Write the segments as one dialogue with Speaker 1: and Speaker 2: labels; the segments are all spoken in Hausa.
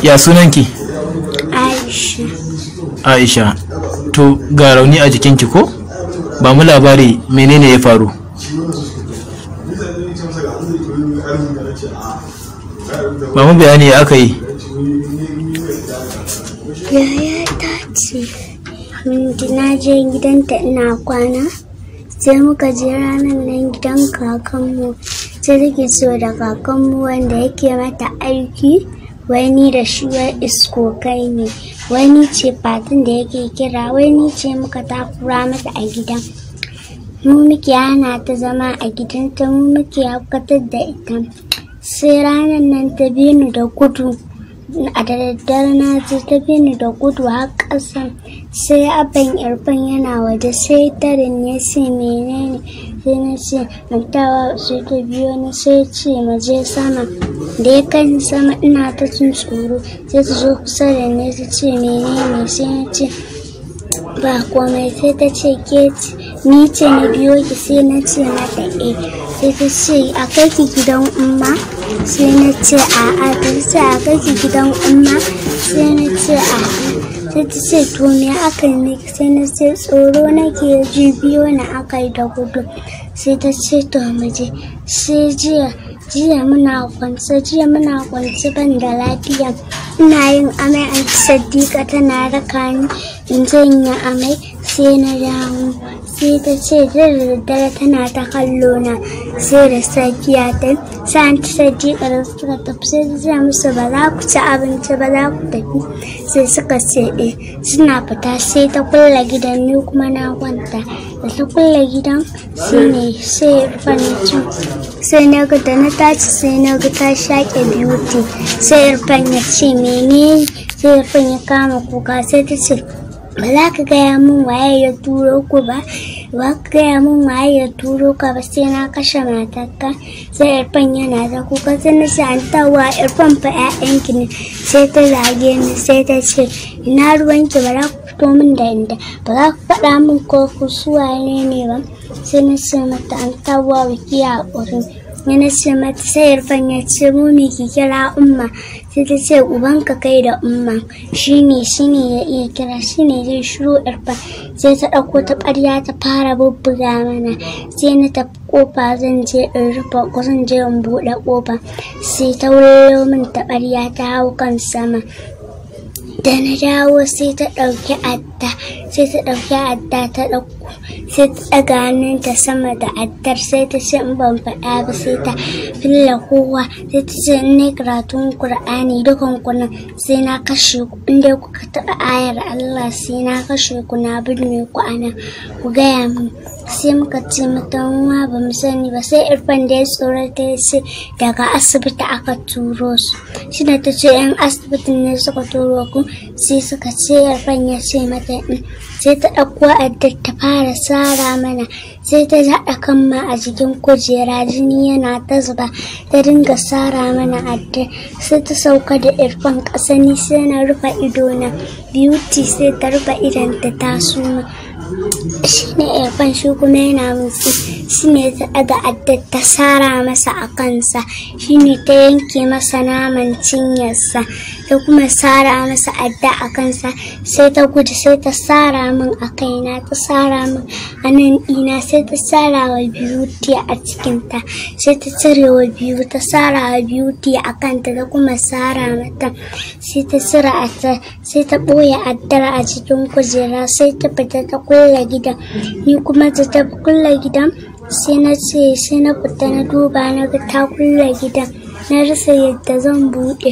Speaker 1: Ya sunanki?
Speaker 2: Aisha.
Speaker 1: Aisha. To ga rauni a jikinki ko? Ba mu labari menene ya faru? Ba mu bayani ya aka yi.
Speaker 2: Yaya ta ce na je gidanta ina kwana, sai muka je ranar nan gidan kakanmu, sai take so da kakanmu wanda yake mata aiki wani da shi wai iskokai ne, wani ce fatin da yake kira, wani ce muka takura mata a gidan, mu muke hana ta zama a gidanta, mu muke haukatar da ita. Sai ranar nan ta bi ni da gudu, a da daddare na je ta bi ni da gudu har ƙasa, sai abin irfan yana waje, sai tarin ya ce menene, sai na ce mantawa, sai ta biyo ni, sai ce mu je sama, da ya kai ni sama ina ta jin tsoro, sai ta zo kusa da ni ta ce menene, sai na ce ba komai, sai ta ce ke ni ce na biyo ki, sai na ce mata sai ta ce a kai ki gidan umma, sai na ce a'a, ta ce a kai ki gidan umma, sai na ce a'a, sai ta ce to me aka yi miki, sai na ce tsoro nake ji biyo na aka yi da gudu, sai ta ce to mu je. Sai jiya muna kwance ban da lafiya, ina yin amai, an Saddiqa tana raka ni in je in yi amai, sai na dawo, sai ta ce da daddare tana ta kallo na, sai da safiya ta sai an Saddiqa da suka tafi, sai ta ce musu ba za ku ci abinci ba, za ku tafi, sai suka ce suna fita, sai ta kulle gidan, ni kuma na kwanta, da ta kulle gidan sai Irfan sai na ga da na tashi, sai na ga ta shaƙe beauty, sai Irfan ya ce menene, sai Irfan ya kama kuka, sai ta ce ba za ka gaya min waye ya turo ku ba ka gaya min waye ya turo ka ba, sai na kashe matarka. Sai Irfan yana da kuka, sai na ce an tawa Irfan fa 'ya'yanki ne, sai ta zage ni, sai ta ce ina ruwanki, ba za ku fito min da inda, ba za ku faɗa min ko ku suwaye ne ba, sai na ce mata an tawa wiki a ƙurin, na ce mata, sai Irfan ya ce mu me ki kira umma, sai ta ce ubanka kai da umma, shine ya iya kira, shine zai shiru Irfan. Sai ta ɗauko ta ɓarya ta fara bubbuga mana, sai na tafi ƙofa zan je in rufe ko zan je in buɗe ƙofa, sai ta wullo min ta ɓarya ta hau kan sama. Da na dawo sai ta ɗauki adda ta ɗauko, sai ta ɗaga hannunta sama da addar, sai ta ce in ban faɗa ba sai ta filla kowa, sai ta ce in ne karatun Kur'ani dukan ku nan sai na kashe ku, in dai kuka taɓa ayar Allah sai na kashe ku, na binne ku a nan, ku gaya min. Sai muka ce mata ma ba mu sani ba, sai Irfan da ya tsorata ya ce daga asibiti aka turo su, shi da ta ce 'yan asibitin ne suka turo ku, sai suka ce Irfan ya ce mata sai ta ɗauko addar ta fara sara mana, sai ta haɗa kan ma a jikin kujera, jini yana ta zuba, ta dinga sara mana addar, sai ta sauka da Irfan ƙasa, ni sai na rufe idona, beauty sai ta rufe idanta ta suma, shi ne Irfan shi kuma yana mutsi, shi ne ta ɗaga addar ta sara masa a kansa, shi ne ta yanke masa naman cinyarsa, ta kuma sara masa adda a kansa, sai ta gudu, sai ta sara min a kaina, ta sara min a nan ɗina, sai ta sara wa beauty a cikinta, sai ta cire wa beauty, ta sara wa beauty a kanta, ta kuma sara mata, sai ta cire addar, sai ta ɓoye addar a cikin kujera, sai ta fita ta kulle gidan, ni kuma ta tafi kulle gidan, sai na fita na duba na ga ta kulle gidan, na rasa yadda zan buɗe,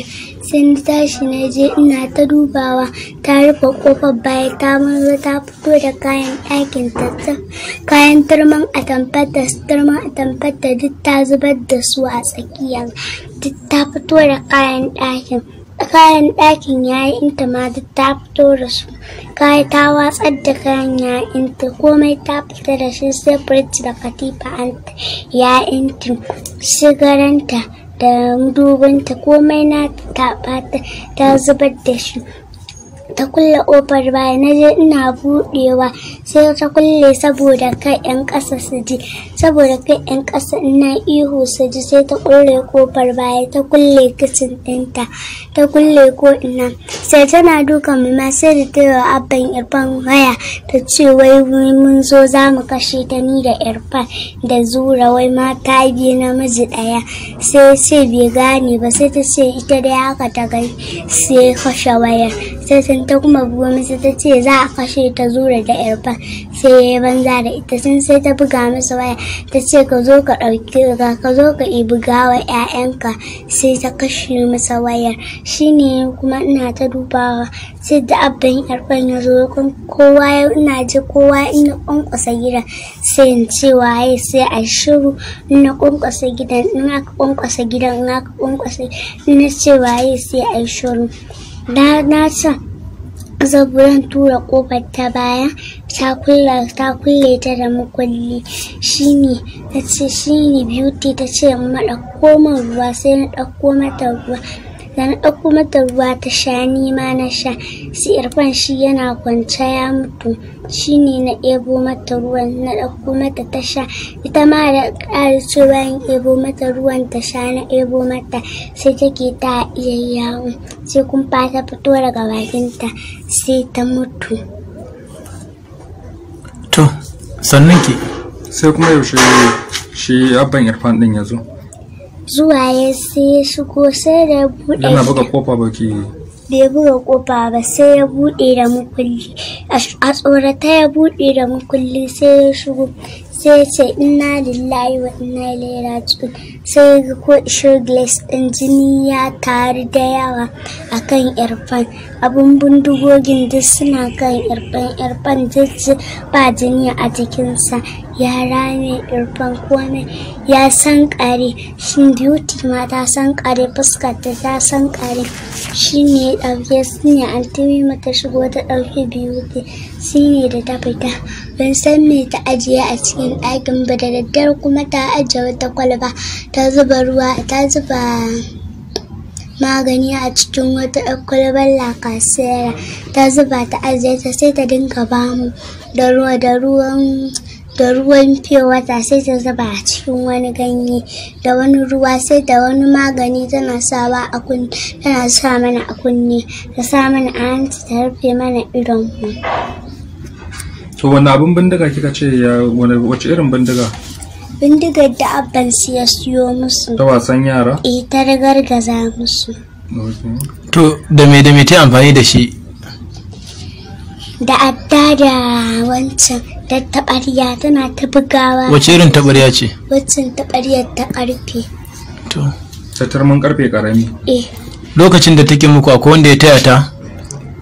Speaker 2: sai na tashi na je ina ta dubawa, ta rufe ƙofar baya, ta manzo ta fito da kayan ɗakin ta, kayan turman atamfar da duk ta zubar da su a tsakiya, duk ta fito da kayan ɗakin yayinta ma duk ta fito da su, ta watsar da kayan yayinta, komai ta fita da shi, sai firij da katifa yayinta, sigaranta da dubanta, komai na ta zubar da shi. ta kulle ƙofar baya. Na je ina buɗewa sai ta kulle saboda kai 'yan ƙasa su ji, saboda kai 'yan ƙasa ina ihu su ji, sai ta kulle ƙofar baya, ta kulle kicin ɗinta, ta kulle ko ina. Sai tana dukan mu ma sai da ta yi wa abban Irfan waya ta ce wai mun zo za mu kashe ta ni da Irfan da Zura, wai mata biyu namiji ɗaya. Sai bai gane ba, sai ta ce ita dai haka ta gani, sai kashe wayar. Sai ta kuma buga masa ta ce za a kashe ta Zura da Irfan, sai ya yi banza da ita. Sai ta buga masa waya ta ce ka zo ka ibi gawa 'ya'yanka, sai ta kashe masa wayar. Shine kuma ina ta dubawa sai da abban Irfan ya zo, kowa ina ji kowa ina kwankwasa gidan sai in ce waye, sai a shiru. Ina kwankwasa gidan, ina kwankwasa gidan, ina kwankwasa, ina ce waye sai a shiru. Na sa zaburan tura kofar ta baya, ta kulle ta da makulli. Shine Beauty ta ce mu ɗauko min ruwa, sai na ɗauko mata ruwa. Da na ɗauko mata ruwa ta sha, ni ma na sha. Sai Irfan shi yana kwance ya mutu, shine na ebo mata ruwan na ɗauko mata ta sha. Ita ma da ƙarci bayan ebo mata ruwan ta sha, na ebo mata, sai take ta iya yawo, sai kumfa ta fito daga bakinta, sai ta mutu.
Speaker 1: To sannan ki
Speaker 3: sai kuma yaushe shi abban Irfan din ya zo?
Speaker 2: Zuwa ya sai ya shigo, sai da ya buɗe.
Speaker 3: Yana buga kofa baki?
Speaker 2: Bai buga kofa ba, sai ya buɗe da makulli. A tsorata ya buɗe da makulli, sai ya shigo, sai ya ce inna lillahi wa inna ilaihi raji'un. Sai ga ko shirgles ɗin jini ya taru da yawa akan Irfan. Abun bindigogin duk suna kan Irfan duk ba jini a jikinsa. Ya rame Irfan komai ya sankare. Shin Beauty ma ta sankare, fuskar ta sankare. Shine ya ɗauke, shine Anti mata shigo ta ɗauke Beauty, shine da ta fita. Ban san me ta ajiye a cikin ɗakin ba, da daddare kuma ta ajiye wata kwalba, ta zuba ruwa, ta zuba magani a cikin wata kwalbar lakasera, ta zuba ta ajiye ta, sai ta dinga bamu da ruwan fiye wata, sai ta zuba a cikin wani ganye da wani ruwa, sai da wani magani tana sawa a kunne, tana sa mana a kunne, ta sa mana a hanci, ta rufe mana idon mu.
Speaker 3: To wani abin bindiga kika ce wace irin bindiga?
Speaker 2: Bindigar da abban su ya siyo musu.
Speaker 3: Ta wasan yara?
Speaker 2: Ta ragargaza musu.
Speaker 1: to da me ta amfani da shi?
Speaker 2: Da adda da wancan da taɓarya tana ta bugawa.
Speaker 1: Wace irin taɓarya ce?
Speaker 2: Wancan taɓaryar ta ƙarfe.
Speaker 1: To
Speaker 3: tattarman ƙarfe ƙarami?
Speaker 1: Lokacin da take muku akwai wanda ya taya ta?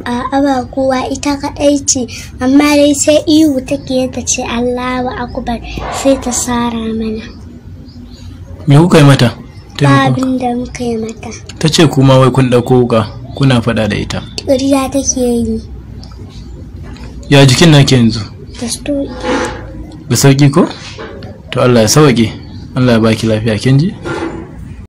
Speaker 2: A'a ba kowa, ita kaɗai ce, amma dai sai ihu take ta ce Allahu akbar, sai ta sara mana.
Speaker 1: Me kuka yi mata?
Speaker 2: Ba abin da muka yi mata.
Speaker 1: Ta ce kuma wai kun ɗauko wuka kuna faɗa da ita?
Speaker 2: Ƙarya take yi.
Speaker 1: Ya jikin nake yanzu?
Speaker 2: Da
Speaker 1: sauki ko? To Allah ya sauke, Allah ya baki lafiya, kin ji?